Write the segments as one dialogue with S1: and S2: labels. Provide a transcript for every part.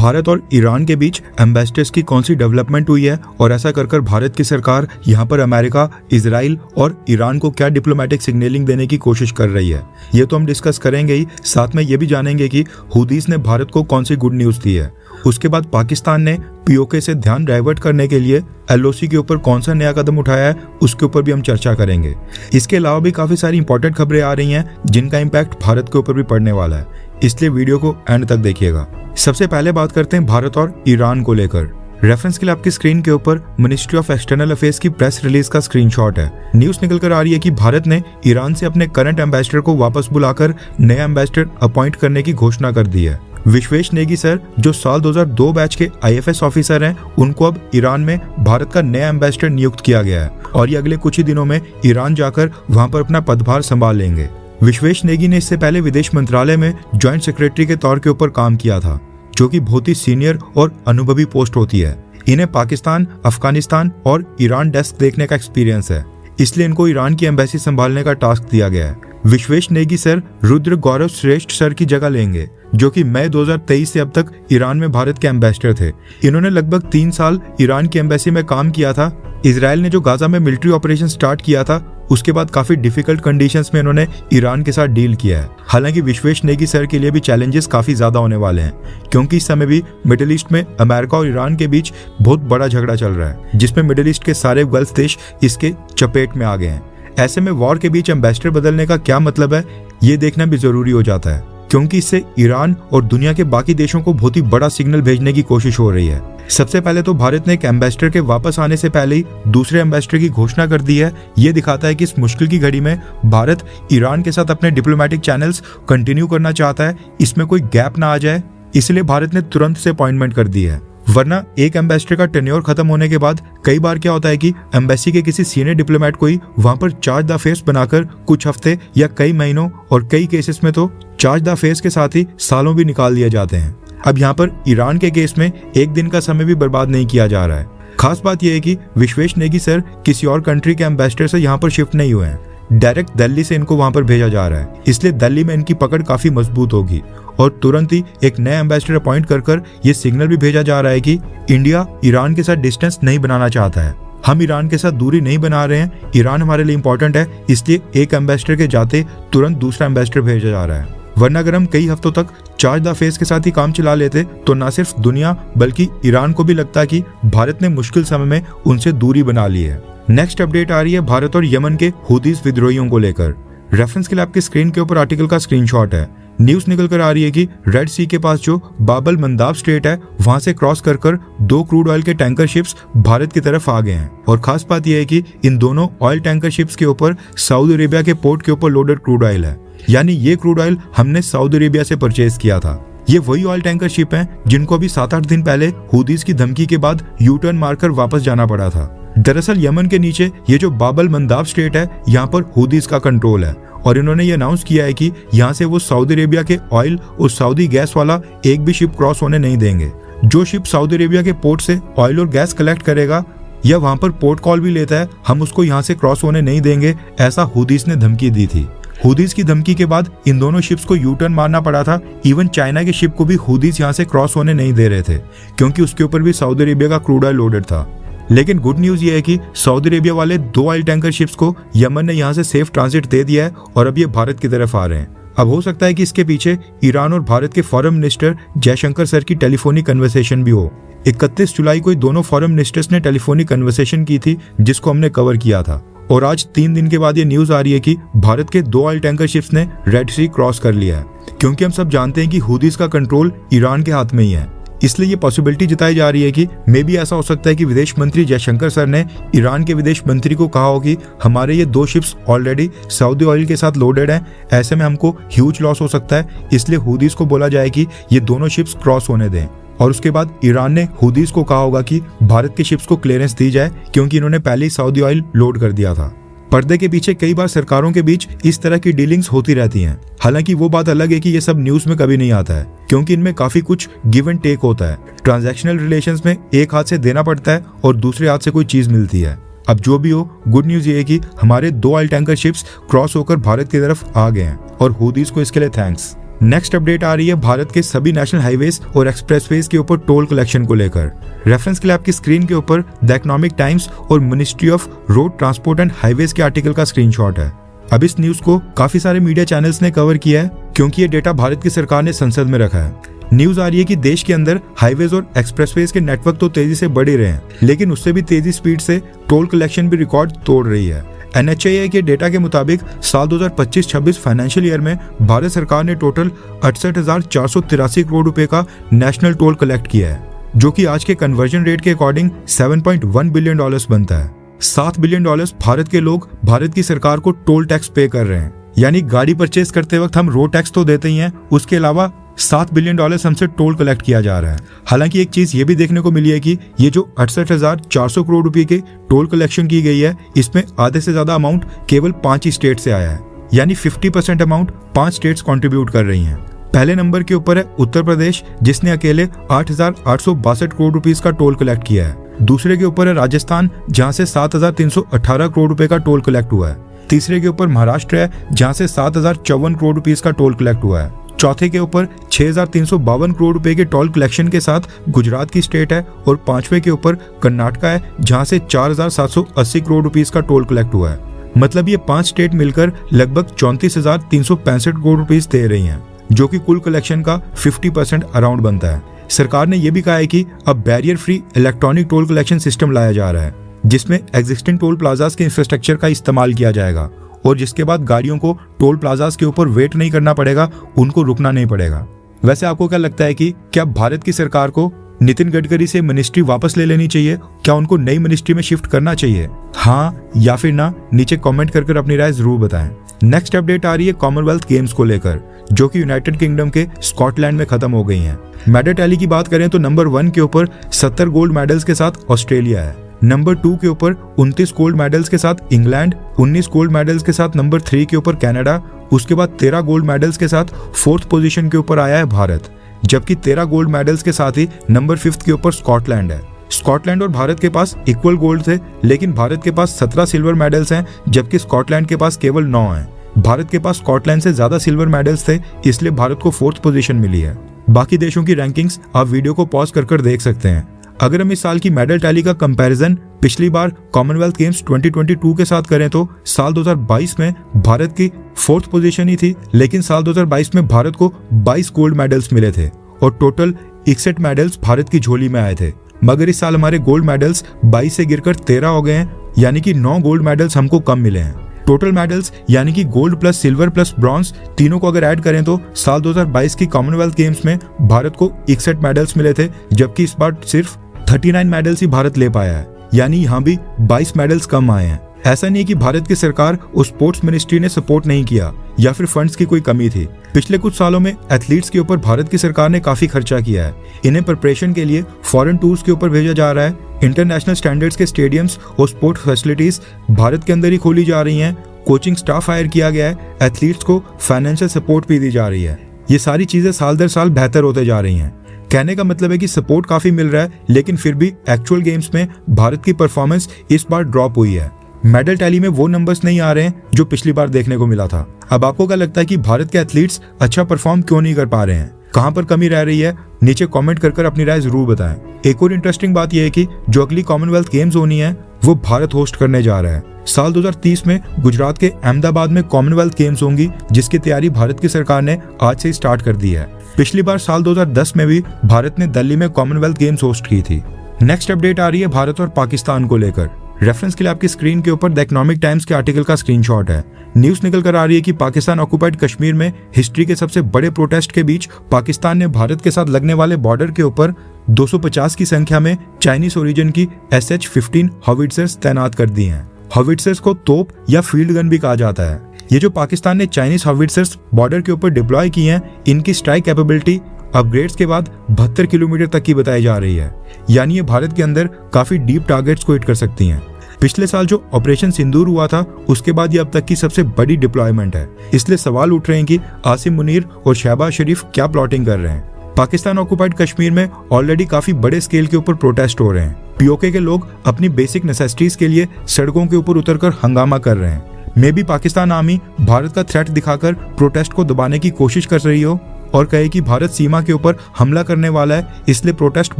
S1: भारत और ईरान के बीच एम्बेसडर्स की कौन सी डेवलपमेंट हुई है और ऐसा कर भारत की सरकार यहाँ पर अमेरिका, इजराइल और ईरान को क्या डिप्लोमेटिक सिग्नलिंग देने की कोशिश कर रही है, ये तो हम डिस्कस करेंगे ही। साथ में ये भी जानेंगे कि हुदीस ने भारत को कौन सी गुड न्यूज़ दी है। उसके बाद पाकिस्तान ने पीओके से ध्यान डाइवर्ट करने के लिए एलओसी के ऊपर कौन सा नया कदम उठाया है, उसके ऊपर भी हम चर्चा करेंगे। इसके अलावा भी काफ़ी सारी इंपॉर्टेंट खबरें आ रही हैं जिनका इम्पैक्ट भारत के ऊपर भी पड़ने वाला है, इसलिए वीडियो को एंड तक देखिएगा। सबसे पहले बात करते हैं भारत और ईरान को लेकर। रेफरेंस के लिए आपकी स्क्रीन के ऊपर मिनिस्ट्री ऑफ एक्सटर्नल अफेयर्स की प्रेस रिलीज का स्क्रीनशॉट है। न्यूज निकल कर आ रही है कि भारत ने ईरान से अपने करंट एम्बेसडर को वापस बुलाकर नया एम्बेसडर अपॉइंट करने की घोषणा कर दी है। विश्वेश नेगी सर, जो साल 2002 बैच के आईएफएस ऑफिसर हैं, उनको अब ईरान में भारत का नया एम्बेसडर नियुक्त किया गया है और ये अगले कुछ ही दिनों में ईरान जाकर वहां पर अपना पदभार संभाल लेंगे। विश्वेश नेगी ने इससे पहले विदेश मंत्रालय में ज्वाइंट सेक्रेटरी के तौर के ऊपर काम किया था, जो कि बहुत ही सीनियर और अनुभवी पोस्ट होती है। इन्हें पाकिस्तान, अफगानिस्तान और ईरान डेस्क देखने का एक्सपीरियंस है, इसलिए इनको ईरान की एम्बेसी संभालने का टास्क दिया गया है। विश्वेश नेगी सर रुद्र गौरव श्रेष्ठ सर की जगह लेंगे, जो कि मई 2023 से अब तक ईरान में भारत के एम्बेसडर थे। इन्होंने लगभग 3 साल ईरान की एम्बेसी में काम किया था। इजराइल ने जो गाजा में मिलिट्री ऑपरेशन स्टार्ट किया था, उसके बाद काफी डिफिकल्ट कंडीशंस में इन्होंने ईरान के साथ डील किया है। हालांकि विश्वेश नेगी सर के लिए भी चैलेंजेस काफी ज्यादा होने वाले हैं, क्योंकि इस समय भी मिडिल ईस्ट में अमेरिका और ईरान के बीच बहुत बड़ा झगड़ा चल रहा है, जिसमें मिडिल ईस्ट के सारे गल्फ देश इसके चपेट में आ गए हैं। ऐसे में वॉर के बीच एम्बेसडर बदलने का क्या मतलब है, ये देखना भी जरूरी हो जाता है, क्योंकि इससे ईरान और दुनिया के बाकी देशों को बहुत ही बड़ा सिग्नल भेजने की कोशिश हो रही है। सबसे पहले तो भारत ने एक एम्बेसडर के वापस आने से पहले ही दूसरे एम्बेसडर की घोषणा कर दी है। ये दिखाता है कि इस मुश्किल की घड़ी में भारत ईरान के साथ अपने डिप्लोमेटिक चैनल्स कंटिन्यू करना चाहता है, इसमें कोई गैप ना आ जाए, इसलिए भारत ने तुरंत से अपॉइंटमेंट कर दी है। वरना एक एम्बेसडर का टेन्योर खत्म होने के बाद कई बार क्या होता है कि एम्बेसी के किसी सीनियर डिप्लोमेट को ही वहां पर चार्ज द फेस बनाकर कुछ हफ्ते या कई महीनों और कई केसेस में तो चार्ज द फेस के साथ ही सालों भी निकाल दिए जाते हैं। अब यहाँ पर ईरान के केस में एक दिन का समय भी बर्बाद नहीं किया जा रहा है। खास बात यह है कि विश्वेश नेगी सर किसी और कंट्री के एम्बेसडर से यहाँ पर शिफ्ट नहीं हुए हैं, डायरेक्ट दिल्ली से इनको वहां पर भेजा जा रहा है, इसलिए दिल्ली में इनकी पकड़ काफी मजबूत होगी और तुरंत ही एक नया एम्बेसडर अपॉइंट कर ये सिग्नल भी भेजा जा रहा है कि इंडिया ईरान के साथ डिस्टेंस नहीं बनाना चाहता है। हम ईरान के साथ दूरी नहीं बना रहे हैं, ईरान हमारे लिए इंपॉर्टेंट है, इसलिए एक एम्बेसडर के जाते तुरंत दूसरा एम्बेसडर भेजा जा रहा है। वरना अगर हम कई हफ्तों तक चार्ज द फेस के साथ ही काम चला लेते तो न सिर्फ दुनिया बल्कि ईरान को भी लगता कि भारत ने मुश्किल समय में उनसे दूरी बना ली है। नेक्स्ट अपडेट आ रही है भारत और यमन के हुदीस विद्रोहियों को लेकर। रेफरेंस के लिए आपकी स्क्रीन के ऊपर आर्टिकल का स्क्रीनशॉट है। न्यूज निकल कर आ रही है कि रेड सी के पास जो बाबल मंदाब स्ट्रेट है, वहां से क्रॉस कर 2 क्रूड ऑयल के टैंकर शिप्स भारत की तरफ आ गए हैं और खास बात यह है कि इन दोनों ऑयल टैंकर शिप्स के ऊपर सऊदी अरेबिया के पोर्ट के ऊपर लोडेड क्रूड ऑयल है, यानी ये क्रूड ऑयल हमने सऊदी अरेबिया से परचेज किया था। ये वही ऑयल टैंकर शिप हैं जिनको अभी 7-8 दिन पहले हुदीस की धमकी के बाद यू टर्न मारकर वापस जाना पड़ा था। दरअसल यमन के नीचे ये जो बाबल मंदाब स्टेट है, यहाँ पर हुदीस का कंट्रोल है और इन्होंने ये अनाउंस किया है कि यहाँ से वो सऊदी अरेबिया के ऑयल और सऊदी गैस वाला एक भी शिप क्रॉस होने नहीं देंगे। जो शिप सऊदी अरेबिया के पोर्ट से ऑयल और गैस कलेक्ट करेगा या वहां पर पोर्ट कॉल भी लेता है, हम उसको यहाँ से क्रॉस होने नहीं देंगे, ऐसा हुदीस ने धमकी दी थी। हुदीस की धमकी के बाद इन दोनों शिप्स को यू टर्न मारना पड़ा था। इवन चाइना की शिप को भी हुदीस यहाँ से क्रॉस होने नहीं दे रहे थे, क्योंकि उसके ऊपर भी सऊदी अरेबिया का क्रूड ऑयल लोडेड था। लेकिन गुड न्यूज ये है कि सऊदी अरेबिया वाले 2 ऑयल टैंकर शिप्स को यमन ने यहाँ से सेफ ट्रांजिट दे दिया है और अब ये भारत की तरफ आ रहे हैं। अब हो सकता है कि इसके पीछे ईरान और भारत के फॉरेन मिनिस्टर जयशंकर सर की टेलीफोनिक कन्वर्सेशन भी हो। 31 जुलाई को दोनों फॉरेन मिनिस्टर्स ने टेलीफोनिक कन्वर्सेशन की थी, जिसको हमने कवर किया था और आज 3 दिन के बाद ये न्यूज आ रही है कि भारत के 2 ऑयल टैंकर शिप्स ने रेड सी क्रॉस कर लिया है, क्योंकि हम सब जानते हैं कि हुदीस का कंट्रोल ईरान के हाथ में ही है। इसलिए ये पॉसिबिलिटी जताई जा रही है कि मे बी ऐसा हो सकता है कि विदेश मंत्री जयशंकर सर ने ईरान के विदेश मंत्री को कहा हो कि हमारे ये 2 शिप्स ऑलरेडी सऊदी ऑयल के साथ लोडेड हैं, ऐसे में हमको ह्यूज लॉस हो सकता है, इसलिए हुदीस को बोला जाए कि ये दोनों शिप्स क्रॉस होने दें। और उसके बाद ईरान ने हुदीस को कहा होगा कि भारत के शिप्स को क्लियरेंस दी जाए, क्योंकि इन्होंने पहले ही सऊदी ऑयल लोड कर दिया था। पर्दे के पीछे कई बार सरकारों के बीच इस तरह की डीलिंग्स होती रहती हैं। हालांकि वो बात अलग है कि ये सब न्यूज में कभी नहीं आता है, क्योंकि इनमें काफी कुछ गिव एंड टेक होता है। ट्रांजैक्शनल रिलेशंस में एक हाथ से देना पड़ता है और दूसरे हाथ से कोई चीज मिलती है। अब जो भी हो, गुड न्यूज ये है कि हमारे 2 ऑयल टैंकर शिप्स क्रॉस होकर भारत की तरफ आ गए हैं और हुदीस को इसके लिए थैंक्स। नेक्स्ट अपडेट आ रही है भारत के सभी नेशनल हाईवेज और एक्सप्रेसवेज के ऊपर टोल कलेक्शन को लेकर। रेफरेंस के लिए आपकी स्क्रीन के ऊपर द इकोनॉमिक टाइम्स और ministry of road transport and highways के आर्टिकल का स्क्रीनशॉट है। अब इस न्यूज को काफी सारे मीडिया चैनल्स ने कवर किया है क्योंकि ये डेटा भारत की सरकार ने संसद में रखा है। न्यूज आ रही है कि देश के अंदर हाईवेज और एक्सप्रेसवेज के नेटवर्क तो तेजी से बढ़ ही रहे हैं, लेकिन उससे भी तेजी स्पीड से टोल कलेक्शन भी रिकॉर्ड तोड़ रही है। NHAI के डेटा के मुताबिक साल 2025-26 फाइनेंशियल ईयर में भारत सरकार ने टोटल 68,483 करोड़ रुपए का नेशनल टोल कलेक्ट किया है, जो कि आज के कन्वर्जन रेट के अकॉर्डिंग $7.1 बिलियन बनता है। $7 बिलियन भारत के लोग भारत की सरकार को टोल टैक्स पे कर रहे हैं। यानी गाड़ी परचेज करते वक्त हम रोड टैक्स तो देते ही हैं, उसके अलावा $7 बिलियन हमसे टोल कलेक्ट किया जा रहा है। हालांकि एक चीज ये भी देखने को मिली है कि ये जो 68,400 करोड़ रुपए के टोल कलेक्शन की गई है, इसमें आधे से ज्यादा अमाउंट केवल 5 ही स्टेट से आया है। यानी 50% अमाउंट 5 स्टेट्स कंट्रीब्यूट कर रही हैं। पहले नंबर के ऊपर है उत्तर प्रदेश, जिसने अकेले 8,862 करोड़ रुपीस का टोल कलेक्ट किया है। दूसरे के ऊपर है राजस्थान, जहां से 7,318 करोड़ रुपए का टोल कलेक्ट हुआ है। तीसरे के ऊपर महाराष्ट्र है, जहां से 7,054 करोड़ रुपीस का टोल कलेक्ट हुआ है। चौथे के ऊपर 6,352 करोड़ रुपए के टोल कलेक्शन के साथ गुजरात की स्टेट है और पांचवे के ऊपर कर्नाटका है, जहां से 4,780 करोड़ रुपीस का टोल कलेक्ट हुआ है। मतलब ये 5 स्टेट मिलकर लगभग 34,365 करोड़ रुपीस दे रही हैं, जो कि कुल कलेक्शन का 50% अराउंड बनता है। सरकार ने यह भी कहा है कि अब barrier free electronic toll collection system लाया जा रहा है, जिसमें एग्जिस्टिंग टोल प्लाजास के इंफ्रास्ट्रक्चर का इस्तेमाल किया जाएगा और जिसके बाद गाड़ियों को टोल प्लाजास के ऊपर वेट नहीं करना पड़ेगा, उनको रुकना नहीं पड़ेगा। वैसे आपको क्या लगता है कि क्या भारत की सरकार को नितिन गडकरी से मिनिस्ट्री वापस ले लेनी चाहिए? क्या उनको नई मिनिस्ट्री में शिफ्ट करना चाहिए? हाँ या फिर ना, नीचे कमेंट कर अपनी राय जरूर बताएं। नेक्स्ट अपडेट आ रही है कॉमनवेल्थ गेम्स को लेकर, जो कि यूनाइटेड किंगडम के स्कॉटलैंड में खत्म हो गई हैं। मेडल टैली की बात करें तो नंबर 1 के ऊपर 70 गोल्ड मेडल्स के साथ ऑस्ट्रेलिया है। नंबर 2 के ऊपर 29 गोल्ड मेडल्स के साथ इंग्लैंड, 19 गोल्ड मेडल्स के साथ नंबर 3 के ऊपर कनाडा, उसके बाद 13 गोल्ड मेडल्स के साथ 4th पोजीशन के ऊपर आया है भारत, जबकि 13 गोल्ड मेडल्स के साथ ही नंबर 5th के ऊपर स्कॉटलैंड है। स्कॉटलैंड और भारत के पास इक्वल गोल्ड थे, लेकिन भारत के पास 17 सिल्वर मेडल्स हैं, जबकि स्कॉटलैंड के पास केवल 9 हैं। भारत के पास स्कॉटलैंड से ज्यादा सिल्वर मेडल्स थे, इसलिए भारत को 4th पोजीशन मिली है। बाकी देशों की रैंकिंग्स आप वीडियो को पॉज कर देख सकते हैं। अगर हम इस साल की मेडल टैली का कंपैरिजन पिछली बार कॉमनवेल्थ गेम्स 2022 के साथ करें तो साल 2022 में भारत की 4th पोजीशन ही थी, लेकिन साल 2022 में भारत को 22 गोल्ड मेडल्स मिले थे और टोटल 61 मेडल्स भारत की झोली में आए थे। मगर इस साल हमारे गोल्ड मेडल्स 22 से गिरकर 13 हो गए हैं, यानी कि 9 गोल्ड मेडल्स हमको कम मिले हैं। टोटल मेडल्स यानी कि gold plus silver plus bronze तीनों को अगर ऐड करें तो साल 2022 की कॉमनवेल्थ गेम्स में भारत को 61 मेडल्स मिले थे, जबकि इस बार सिर्फ 39 मेडल्स ही भारत ले पाया है, यानी यहाँ भी 22 मेडल्स कम आए हैं। ऐसा नहीं कि भारत की सरकार और स्पोर्ट्स मिनिस्ट्री ने सपोर्ट नहीं किया या फिर फंड्स की कोई कमी थी। पिछले कुछ सालों में एथलीट्स के ऊपर भारत की सरकार ने काफी खर्चा किया है। इन्हें प्रिपरेशन के लिए फॉरेन टूर्स के ऊपर भेजा जा रहा है। इंटरनेशनल स्टैंडर्ड्स के स्टेडियम्स और स्पोर्ट्स फैसिलिटीज भारत के अंदर ही खोली जा रही हैं। कोचिंग स्टाफ हायर किया गया है। एथलीट्स को फाइनेंशियल सपोर्ट भी दी जा रही है। ये सारी चीजें साल दर साल बेहतर होते जा रही हैं। कहने का मतलब है कि सपोर्ट काफी मिल रहा है, लेकिन फिर भी एक्चुअल गेम्स में भारत की परफॉर्मेंस इस बार ड्रॉप हुई है। मेडल टैली में वो नंबर्स नहीं आ रहे हैं जो पिछली बार देखने को मिला था। अब आपको क्या लगता है कि भारत के एथलीट्स अच्छा परफॉर्म क्यों नहीं कर पा रहे हैं? कहां पर कमी रह रही है? नीचे कमेंट कर अपनी राय जरूर बताएं। एक और इंटरेस्टिंग बात यह है कि जो अगली कॉमनवेल्थ गेम्स होनी है वो भारत होस्ट करने जा रहा है। साल 2030 में गुजरात के अहमदाबाद में कॉमनवेल्थ गेम्स होंगी, जिसकी तैयारी भारत की सरकार ने आज से स्टार्ट कर दी है। पिछली बार साल 2010 में भी भारत ने दिल्ली में कॉमनवेल्थ गेम्स होस्ट की थी। नेक्स्ट अपडेट आ रही है भारत और पाकिस्तान को लेकर। रेफरेंस के लिए आपकी स्क्रीन के ऊपर द इकोनॉमिक टाइम्स के आर्टिकल का स्क्रीनशॉट है। न्यूज निकल कर आ रही है कि पाकिस्तान ऑक्युपाइड कश्मीर में हिस्ट्री के सबसे बड़े प्रोटेस्ट के बीच पाकिस्तान ने भारत के साथ लगने वाले बॉर्डर के ऊपर 250 की संख्या में चाइनीज ओरिजिन की SH-15 हॉविट्जर्स तैनात कर दी हैं। हॉविट्जर्स को तोप या फील्ड गन भी कहा जाता है। ये जो पाकिस्तान ने चाइनीज हॉविट्जर्स बॉर्डर के ऊपर डिप्लॉय की हैं, इनकी स्ट्राइक कैपेबिलिटी अपग्रेड्स के बाद 72 किलोमीटर तक की बताई जा रही है। यानी ये भारत के अंदर काफी डीप टारगेट्स को हिट कर सकती हैं। पिछले साल जो ऑपरेशन सिंदूर हुआ था, उसके बाद ये अब तक की सबसे बड़ी डिप्लॉयमेंट है। इसलिए सवाल उठ रहे हैं कि आसिम मुनीर और शहबाज शरीफ क्या प्लॉटिंग कर रहे हैं। पाकिस्तान ऑक्युपाइड कश्मीर में ऑलरेडी काफी बड़े स्केल के ऊपर प्रोटेस्ट हो रहे हैं। POK के लोग अपनी बेसिक नेसेसिटीज के लिए सड़कों के ऊपर उतरकर हंगामा कर रहे हैं। May be Pakistan army Bharat का थ्रेट दिखाकर प्रोटेस्ट को दबाने की कोशिश कर रही हो। और कहे कि भारत सीमा के ऊपर हमला करने वाला है, इसलिए प्रोटेस्ट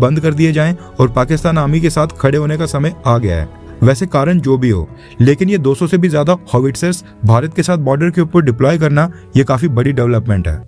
S1: बंद कर दिए जाएं और पाकिस्तान आर्मी के साथ खड़े होने का समय आ गया है। वैसे कारण जो भी हो, लेकिन ये 200 से भी ज्यादा हॉविट्जर्स भारत के साथ बॉर्डर के ऊपर डिप्लॉय करना ये काफी बड़ी डेवलपमेंट है।